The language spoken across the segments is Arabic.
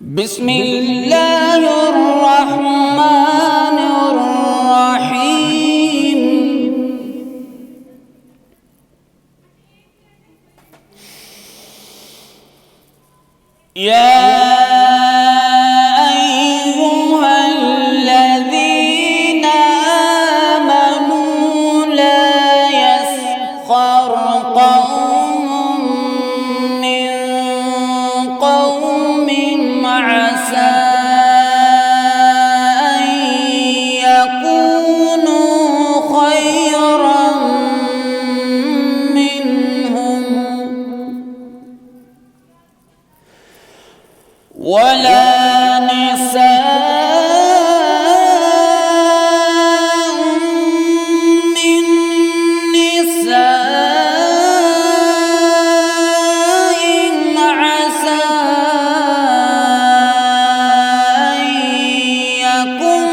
بسم الله الرحمن الرحيم. يا أيها الذين آمنوا لا يسخر قوم من قوم عسى أن يكونوا خيرا منهم ولا نساء من نساء عسى أن يكن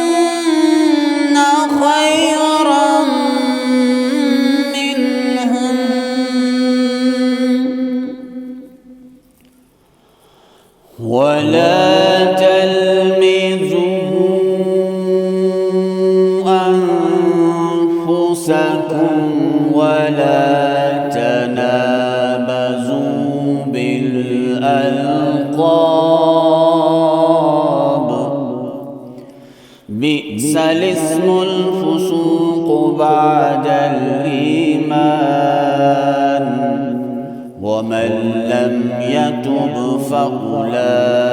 خيرا منهم ولا أنفسكم ولا تنابزوا بالألقاب بئس الاسم الفسوق بعد الإيمان ومن لم يتب فأولئك